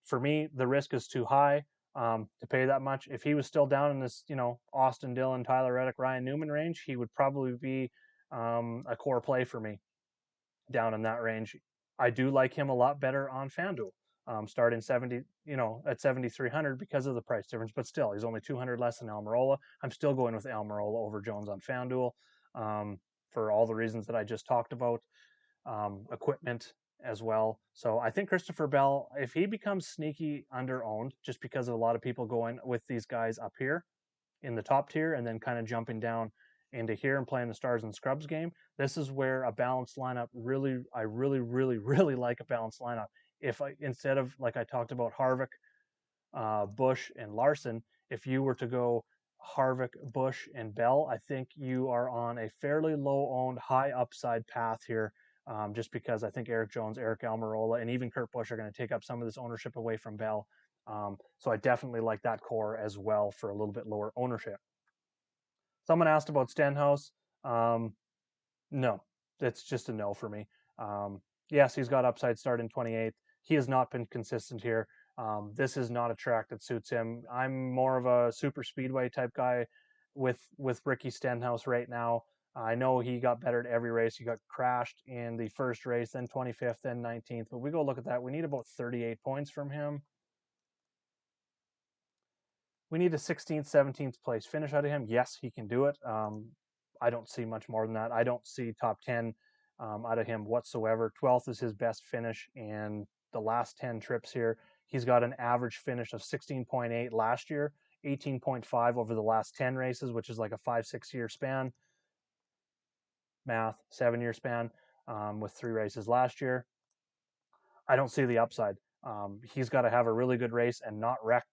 for me, the risk is too high to pay that much. If he was still down in this, Austin Dillon, Tyler Reddick, Ryan Newman range, he would probably be a core play for me down in that range. I do like him a lot better on FanDuel, starting 70, at 7,300 because of the price difference. But still, he's only 200 less than Almirola. I'm still going with Almirola over Jones on FanDuel. For all the reasons that I just talked about, equipment as well. So I think Christopher Bell, if he becomes sneaky under-owned, just because of a lot of people going with these guys up here in the top tier and then kind of jumping down into here and playing the stars and scrubs game, this is where a balanced lineup I really, really, really like a balanced lineup. instead of, like I talked about, Harvick, Busch, and Larson, if you were to go Harvick, Busch, and Bell, I think you are on a fairly low-owned, high upside path here. Just because I think Eric Jones, Eric Almirola, and even Kurt Busch are going to take up some of this ownership away from Bell. So I definitely like that core as well for a little bit lower ownership. Someone asked about Stenhouse. No, it's just a no for me. Yes, he's got upside start in 28th. He has not been consistent here. This is not a track that suits him. I'm more of a super speedway type guy with Ricky Stenhouse right now. I know he got better at every race. He got crashed in the first race, then 25th, then 19th. But we go look at that. We need about 38 points from him. We need a 16th, 17th place finish out of him. Yes, he can do it. I don't see much more than that. I don't see top 10 out of him whatsoever. 12th is his best finish in the last 10 trips here. He's got an average finish of 16.8 last year, 18.5 over the last 10 races, which is like a 5-6 year span. Math, 7-year span with 3 races last year. I don't see the upside. He's got to have a really good race and not wreck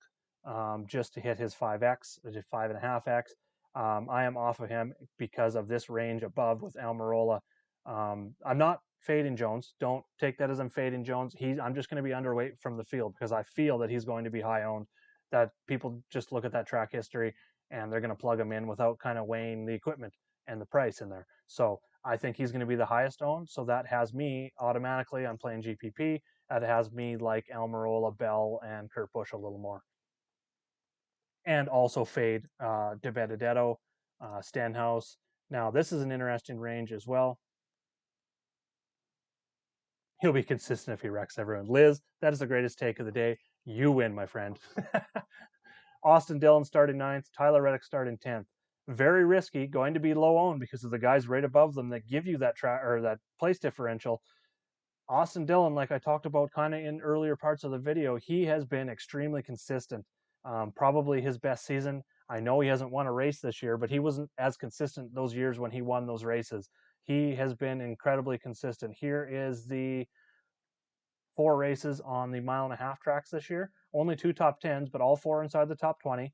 just to hit his 5x, 5.5x. I am off of him because of this range above with Almirola. I'm not fading Jones. Don't take that as I'm fading Jones. I'm just going to be underweight from the field because I feel that he's going to be high owned. That people just look at that track history and they're going to plug him in without kind of weighing the equipment and the price in there. So I think he's going to be the highest owned. So that has me automatically. I'm playing GPP. That has me like Almirola, Bell, and Kurt Busch a little more. And also fade De Benedetto, Stenhouse. Now, this is an interesting range as well. He'll be consistent if he wrecks everyone. Liz, that is the greatest take of the day. You win, my friend. Austin Dillon starting 9th. Tyler Reddick starting 10th. Very risky, going to be low owned because of the guys right above them that give you that that place differential. Austin Dillon, like I talked about kind of in earlier parts of the video, he has been extremely consistent. Probably his best season. I know he hasn't won a race this year, but he wasn't as consistent those years when he won those races. He has been incredibly consistent. Here is the 4 races on the 1.5-mile tracks this year. Only 2 top 10s, but all 4 inside the top 20.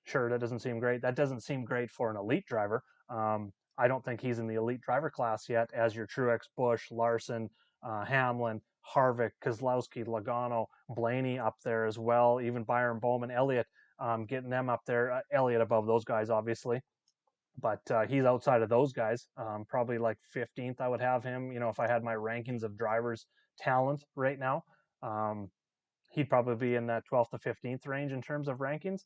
Sure, that doesn't seem great. That doesn't seem great for an elite driver. I don't think he's in the elite driver class yet as your Truex, Busch, Larson, Hamlin, Harvick, Keselowski, Logano, Blaney up there as well. Even Byron, Bowman, Elliot, getting them up there. Elliot above those guys, obviously. But he's outside of those guys. Probably like 15th, I would have him. You know, if I had my rankings of drivers' talent right now, he'd probably be in that 12th to 15th range in terms of rankings.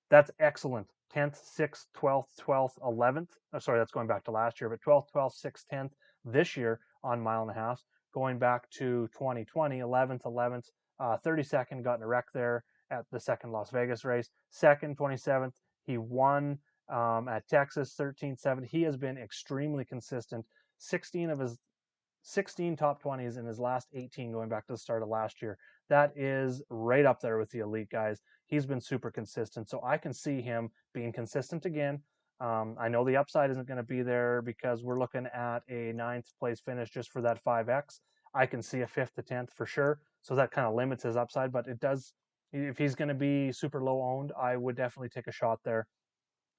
That's excellent. 10th, 6th, 12th, 12th, 11th. Sorry, that's going back to last year, but 12th, 12th, 6th, 10th this year on 1.5 miles. Going back to 2020, 11th, 11th, 32nd, got in a wreck there at the second Las Vegas race. Second, 27th, he won at Texas, 13th, 7th. He has been extremely consistent. 16 of his 16 top 20s in his last 18 going back to the start of last year. That is right up there with the elite guys. He's been super consistent, so I can see him being consistent again. I know the upside isn't going to be there because we're looking at a 9th place finish just for that 5x. I can see a 5th to 10th for sure, so that kind of limits his upside, but it does, if he's going to be super low owned, I would definitely take a shot there.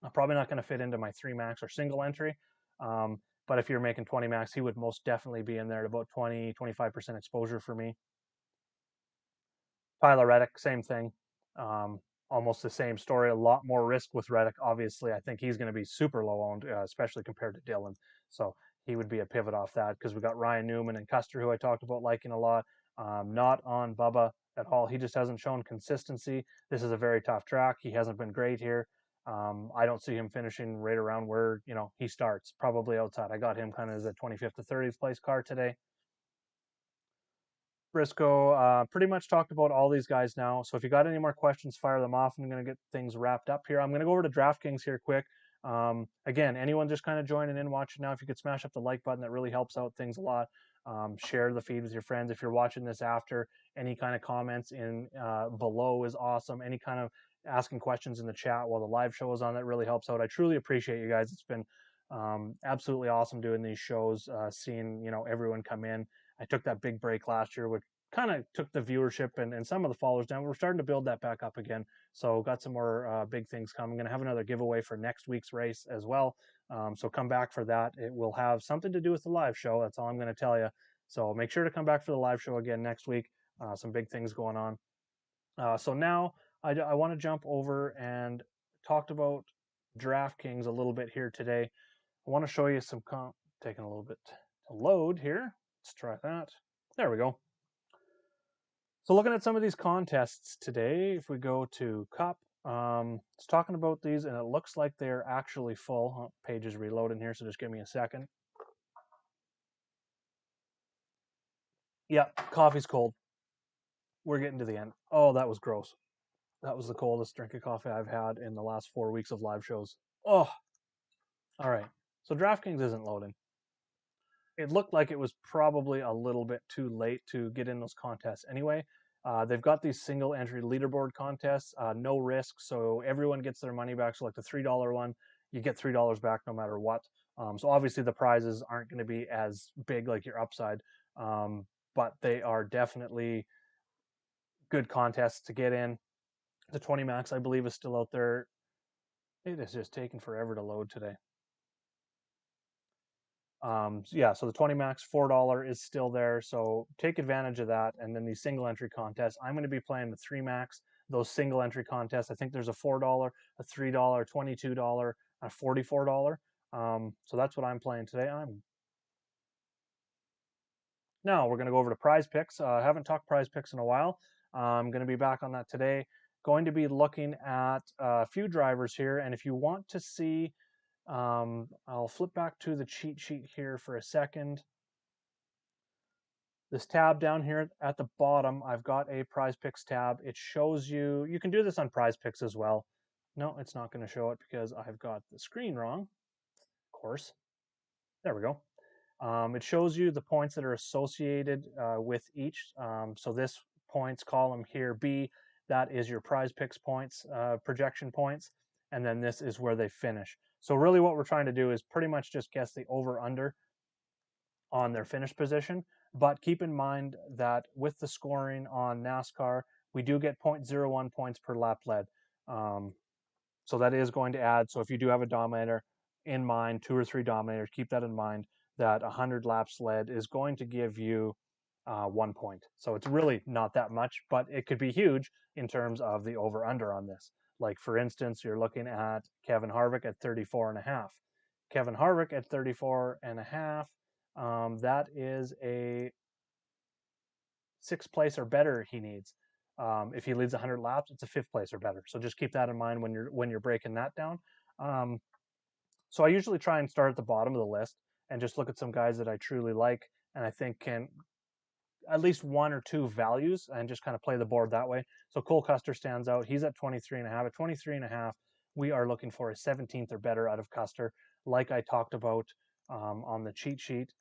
I'm probably not going to fit into my 3 max or single entry. But if you're making 20 max, he would most definitely be in there at about 20, 25% exposure for me. Tyler Reddick, same thing. Almost the same story. A lot more risk with Reddick. Obviously, I think he's going to be super low owned, especially compared to Dillon. So he would be a pivot off that because we got Ryan Newman and Custer, who I talked about liking a lot. Not on Bubba at all. He just hasn't shown consistency. This is a very tough track. He hasn't been great here. I don't see him finishing right around where, you know, he starts, probably outside. I got him kind of as a 25th to 30th place car today. Briscoe, pretty much talked about all these guys now. So if you got any more questions, fire them off. I'm going to get things wrapped up here. I'm going to go over to DraftKings here quick. Again, anyone just kind of joining in, watching now, if you could smash up the like button, that really helps out things a lot. Share the feed with your friends. If you're watching this after, any kind of comments in below is awesome. Any kind of asking questions in the chat while the live show is on, that really helps out. I truly appreciate you guys. It's been absolutely awesome doing these shows, seeing, you know, everyone come in. I took that big break last year, which kind of took the viewership and some of the followers down. We're starting to build that back up again. So got some more big things coming. I'm going to have another giveaway for next week's race as well. So come back for that. It will have something to do with the live show. That's all I'm going to tell you. So make sure to come back for the live show again next week. Some big things going on. So now I want to jump over and talked about DraftKings a little bit here today. I want to show you some taking a little bit to load here. Let's try that. There we go. So looking at some of these contests today, if we go to Cup, it's talking about these, and it looks like they're actually full. Oh, page is reloading here, so just give me a second. Yeah, coffee's cold. We're getting to the end. Oh, that was gross. That was the coldest drink of coffee I've had in the last 4 weeks of live shows. Oh, all right. So DraftKings isn't loading. It looked like it was probably a little bit too late to get in those contests anyway. They've got these single entry leaderboard contests, no risk, so everyone gets their money back. So like the $3 one, you get $3 back no matter what. So obviously the prizes aren't going to be as big like your upside, but they are definitely good contests to get in. The 20 max, I believe, is still out there. It is just taking forever to load today. Yeah, so the 20 max $4 is still there, so take advantage of that. And then these single entry contests, I'm going to be playing the 3 max, those single entry contests. I think there's a $4, a $3, $22, a $44. So that's what I'm playing today. Now we're going to go over to prize picks. I haven't talked prize picks in a while. I'm going to be back on that today. Going to be looking at a few drivers here, and if you want to see, I'll flip back to the cheat sheet here for a second. This tab down here at the bottom, I've got a prize picks tab. It shows you, you can do this on prize picks as well. No, it's not going to show it because I've got the screen wrong, of course. There we go. It shows you the points that are associated with each. So this points column here, B, that is your prize picks points, projection points. And then this is where they finish. So really what we're trying to do is pretty much just guess the over-under on their finish position. But keep in mind that with the scoring on NASCAR, we do get 0.01 points per lap led. So that is going to add. So if you do have a dominator in mind, 2 or 3 dominators, keep that in mind, that 100 laps led is going to give you 1 point. So it's really not that much, but it could be huge in terms of the over-under on this. Like, for instance, you're looking at Kevin Harvick at 34.5. Kevin Harvick at 34.5, that is a 6th place or better he needs. If he leads 100 laps, it's a 5th place or better. So just keep that in mind when you're breaking that down. So I usually try and start at the bottom of the list and just look at some guys that I truly like and I think can at least 1 or 2 values and just kind of play the board that way. So Cole Custer stands out. He's at 23.5. At 23.5, we are looking for a 17th or better out of Custer, like I talked about on the cheat sheet.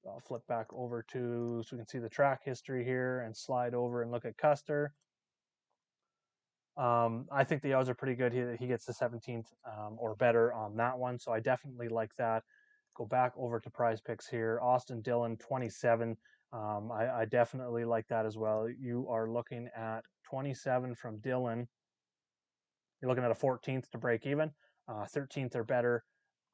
I'll flip back over to, so we can see the track history here and slide over and look at Custer. I think the odds are pretty good. He gets the 17th or better on that one. So I definitely like that. Go back over to prize picks here. Austin Dillon, 27. I definitely like that as well. You are looking at 27 from Dillon. You're looking at a 14th to break even, 13th or better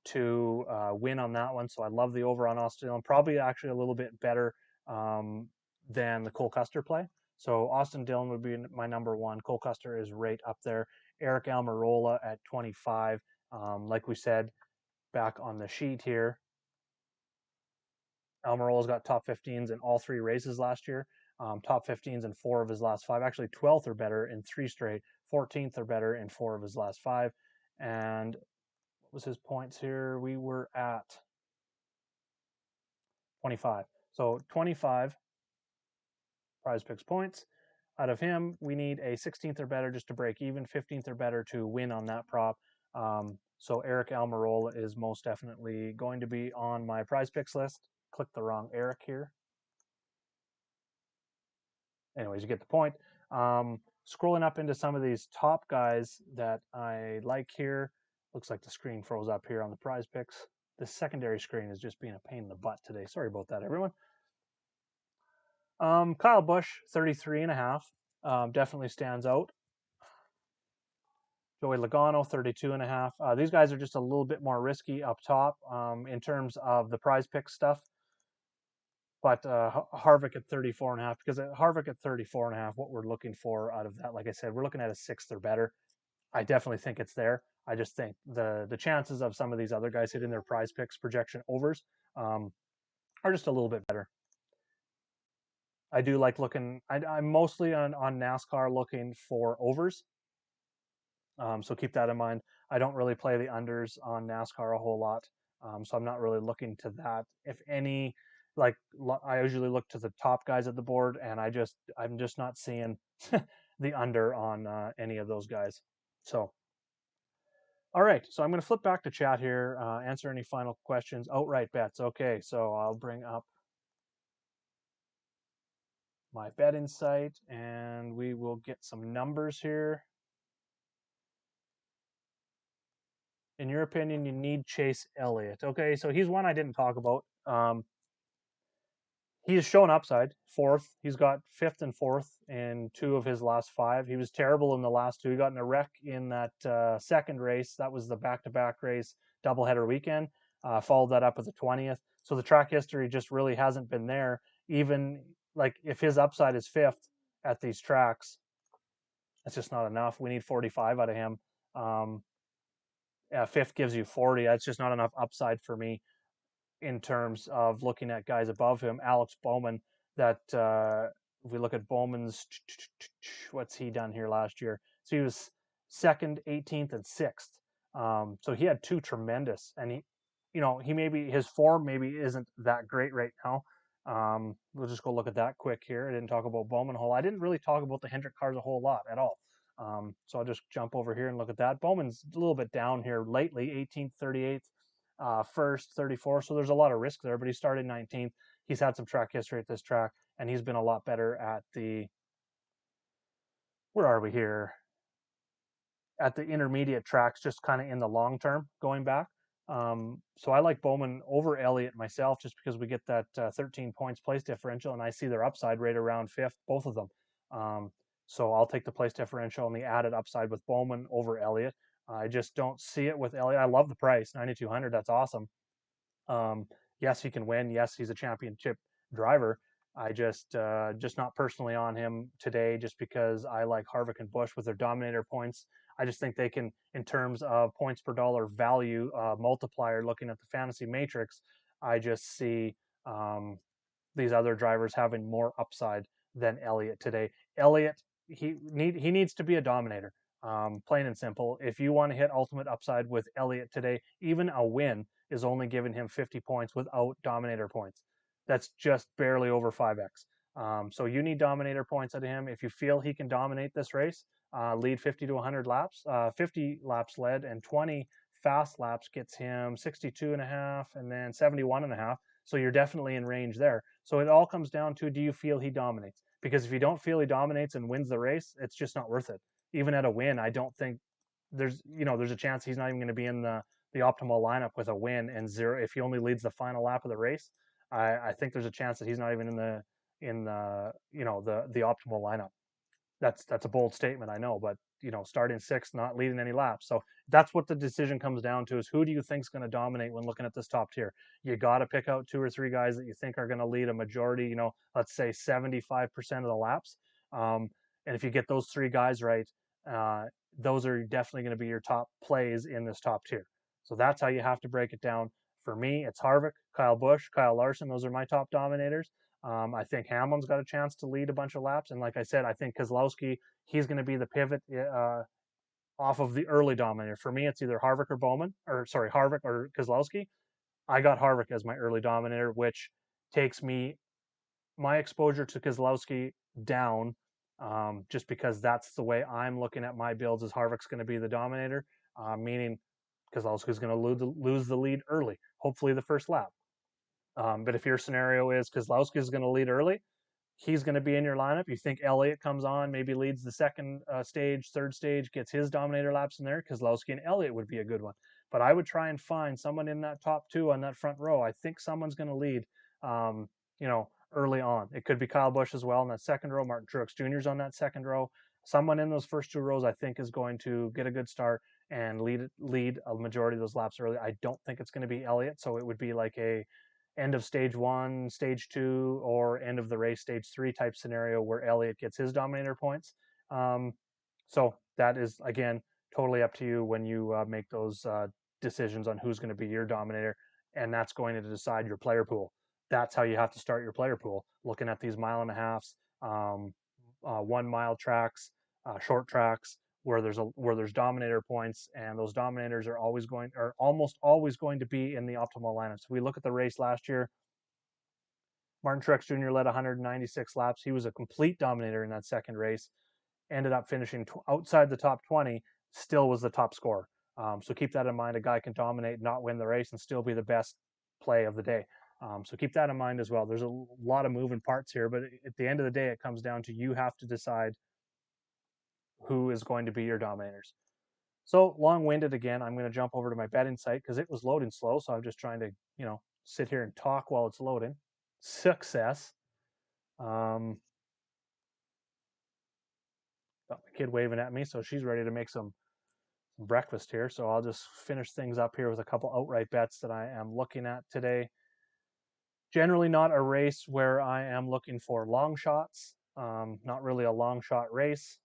to win on that one. So I love the over on Austin Dillon. Probably actually a little bit better than the Cole Custer play. So Austin Dillon would be my number 1. Cole Custer is right up there. Eric Almirola at 25. Like we said back on the sheet here, Almirola's got top 15s in all 3 races last year. Top 15s in 4 of his last 5. Actually, 12th or better in 3 straight. 14th or better in 4 of his last 5. And what was his points here? We were at 25. So 25 prize picks points. Out of him, we need a 16th or better just to break even, 15th or better to win on that prop. So Eric Almirola is most definitely going to be on my prize picks list. Click the wrong Eric here. Anyways, you get the point. Scrolling up into some of these top guys that I like here. Looks like the screen froze up here on the prize picks. The secondary screen is just being a pain in the butt today. Sorry about that, everyone. Kyle Busch, 33.5, definitely stands out. Joey Logano, 32.5. These guys are just a little bit more risky up top in terms of the prize pick stuff. But Harvick at 34.5, because Harvick at 34.5, what we're looking for out of that, like I said, we're looking at a sixth or better. I definitely think it's there. I just think the chances of some of these other guys hitting their prize picks projection overs are just a little bit better. I do like looking. I'm mostly on NASCAR looking for overs. So keep that in mind. I don't really play the unders on NASCAR a whole lot. So I'm not really looking to that. If any, like I usually look to the top guys at the board, and I'm just not seeing the under on any of those guys. So, all right. So I'm going to flip back to chat here, answer any final questions. Outright bets. Okay. So I'll bring up my bet insight, and we will get some numbers here. In your opinion, you need Chase Elliott. Okay, so he's one I didn't talk about. He's shown upside. Fourth, he's got fifth and fourth in two of his last five. He was terrible in the last two. He got in a wreck in that second race. That was the back-to-back race, doubleheader weekend. Followed that up with the 20th. So the track history just really hasn't been there. Even like if his upside is fifth at these tracks, that's just not enough. We need 45 out of him. Fifth gives you 40. That's just not enough upside for me in terms of looking at guys above him. Alex Bowman, that if we look at Bowman's, what's he done here last year? So he was second, 18th, and sixth. So he had two tremendous, and he maybe his form maybe isn't that great right now. We'll just go look at that quick here. I didn't talk about Bowman a whole. I didn't really talk about the Hendrick cars a whole lot at all. So I'll just jump over here and look at that. Bowman's a little bit down here lately, 18th, 38th, first, 34. So there's a lot of risk there, but he started 19th. He's had some track history at this track, and he's been a lot better at where are we here? At the intermediate tracks, just kind of in the long term going back. So I like Bowman over Elliot myself, just because we get that 13 points place differential, and I see their upside right around fifth, both of them. So I'll take the place differential and the added upside with Bowman over Elliot. I just don't see it with Elliot. I love the price, 9,200. That's awesome. Yes, he can win. Yes, he's a championship driver. I just not personally on him today, just because I like Harvick and Busch with their Dominator points. I just think they can, in terms of points per dollar value multiplier, looking at the fantasy matrix, I just see these other drivers having more upside than Elliott today. Elliott, he needs to be a dominator. Plain and simple. If you want to hit ultimate upside with Elliott today, even a win is only giving him 50 points without dominator points. That's just barely over 5x. So you need dominator points out of him. If you feel he can dominate this race, lead 50 to 100 laps, 50 laps led, and 20 fast laps gets him 62 and a half, and then 71 and a half. So you're definitely in range there. So it all comes down to, do you feel he dominates? Because if you don't feel he dominates and wins the race, it's just not worth it. Even at a win, I don't think there's a chance he's not even going to be in the optimal lineup with a win and zero. If he only leads the final lap of the race, I think there's a chance that he's not even in the optimal lineup. That's a bold statement, I know, but starting sixth, not leading any laps. So that's what the decision comes down to: is who do you think is going to dominate when looking at this top tier? You got to pick out two or three guys that you think are going to lead a majority. Let's say 75% of the laps. And if you get those three guys right, those are definitely going to be your top plays in this top tier. So that's how you have to break it down. For me, it's Harvick, Kyle Busch, Kyle Larson. Those are my top dominators. I think Hamlin's got a chance to lead a bunch of laps. And like I said, I think Keselowski, he's going to be the pivot off of the early dominator. For me, it's either Harvick or Keselowski. I got Harvick as my early dominator, which takes my exposure to Keselowski down, just because that's the way I'm looking at my builds, is Harvick's going to be the dominator, meaning Keselowski's going to lose the lead early, hopefully the first lap. But if your scenario is Keselowski is going to lead early, he's going to be in your lineup. You think Elliott comes on, maybe leads the second stage, third stage, gets his dominator laps in there, Keselowski and Elliott would be a good one. But I would try and find someone in that top two on that front row. I think someone's going to lead, early on. It could be Kyle Busch as well in that second row. Martin Truex Jr.'s on that second row. Someone in those first two rows, I think, is going to get a good start and lead a majority of those laps early. I don't think it's going to be Elliot, so it would be like a end of stage 1, stage 2, or end of the race stage 3 type scenario where Elliot gets his dominator points. So that is, again, totally up to you when you make those decisions on who's going to be your dominator, and that's going to decide your player pool. That's how you have to start your player pool, looking at these 1.5 miles, 1 mile tracks, short tracks, where there's dominator points, and those dominators are almost always going to be in the optimal lineups. If we look at the race last year, Martin Truex Jr. led 196 laps. He was a complete dominator in that second race, ended up finishing outside the top 20, still was the top scorer. So keep that in mind. A guy can dominate, not win the race, and still be the best play of the day. So keep that in mind as well. There's a lot of moving parts here, but at the end of the day, it comes down to you have to decide who is going to be your dominators. So long-winded again, I'm going to jump over to my betting site because it was loading slow. So I'm just trying to, sit here and talk while it's loading. Success. Got my kid waving at me, so she's ready to make some breakfast here. So I'll just finish things up here with a couple outright bets that I am looking at today. Generally not a race where I am looking for long shots. Not really a long shot race.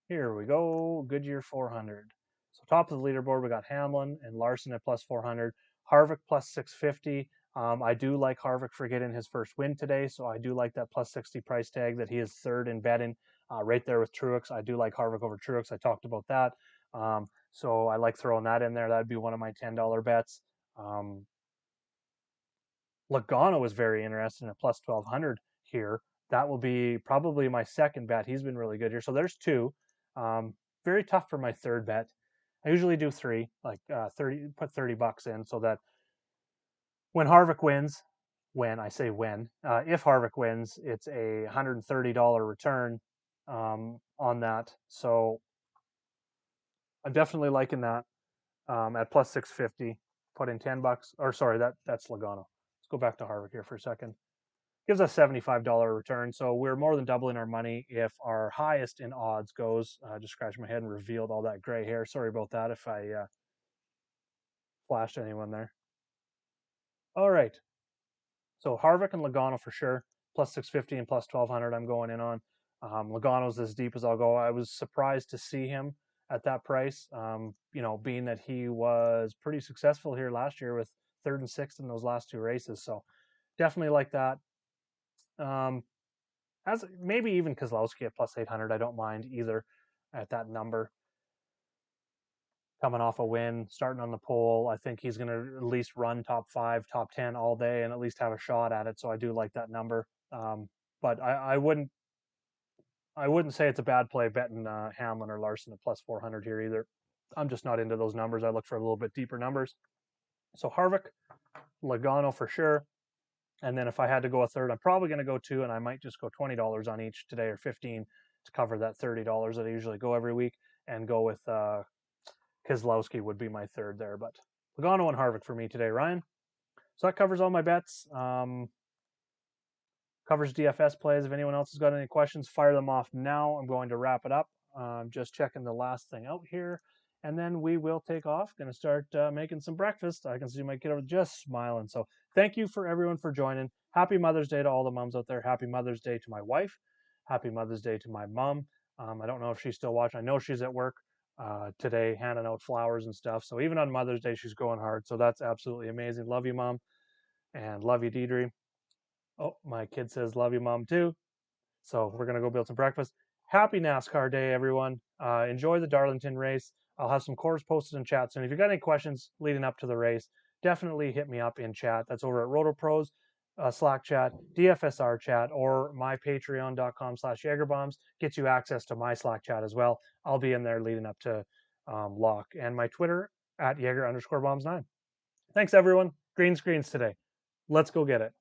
Here we go, Goodyear 400. So top of the leaderboard, we got Hamlin and Larson at plus 400, Harvick plus 650. I do like Harvick for getting his first win today, so I do like that plus 60 price tag that he is third in betting, right there with Truex. I do like Harvick over Truex. I talked about that. So I like throwing that in there. That'd be one of my $10 bets. Logano was very interesting at plus 1200 here. That will be probably my second bet. He's been really good here. So there's two. Very tough for my third bet. I usually do three, like 30, put $30 in so that when Harvick wins, if Harvick wins, it's a $130 return on that. So I'm definitely liking that at plus 650. Put in $10, or sorry, that's Logano. Let's go back to Harvick here for a second. Gives us $75 return, so we're more than doubling our money if our highest in odds goes. Just scratched my head and revealed all that gray hair. Sorry about that if I flashed anyone there. All right, so Harvick and Logano for sure, plus 650 and plus 1200 I'm going in on. Logano's as deep as I'll go. I was surprised to see him at that price, being that he was pretty successful here last year with third and sixth in those last two races. So definitely like that. As maybe even Keselowski at plus 800, I don't mind either at that number. Coming off a win, starting on the pole, I think he's going to at least run top 5, top 10 all day, and at least have a shot at it. So I do like that number. But I wouldn't say it's a bad play betting Hamlin or Larson at plus 400 here either. I'm just not into those numbers. I look for a little bit deeper numbers. So Harvick, Logano for sure. And then if I had to go a third, I'm probably going to go two, and I might just go $20 on each today, or $15 to cover that $30 that I usually go every week, and go with Keselowski would be my third there. But Logano and Harvick for me today, Ryan. So that covers all my bets. Covers DFS plays. If anyone else has got any questions, fire them off now. I'm going to wrap it up. Just checking the last thing out here, and then we will take off. Going to start making some breakfast. I can see my kid over just smiling. So thank you for everyone for joining. Happy Mother's Day to all the moms out there. Happy Mother's Day to my wife. Happy Mother's Day to my mom. I don't know if she's still watching. I know she's at work today handing out flowers and stuff. So even on Mother's Day, she's going hard. So that's absolutely amazing. Love you, Mom. And love you, Deidre. Oh, my kid says love you, Mom, too. So we're going to go build some breakfast. Happy NASCAR Day, everyone. Enjoy the Darlington race. I'll have some cores posted in chat soon. If you've got any questions leading up to the race, definitely hit me up in chat. That's over at RotoPros, Slack chat, DFSR chat, or my patreon.com/JagerBombs gets you access to my Slack chat as well. I'll be in there leading up to lock. And my Twitter at Jaeger_bombs9. Thanks, everyone. Green screens today. Let's go get it.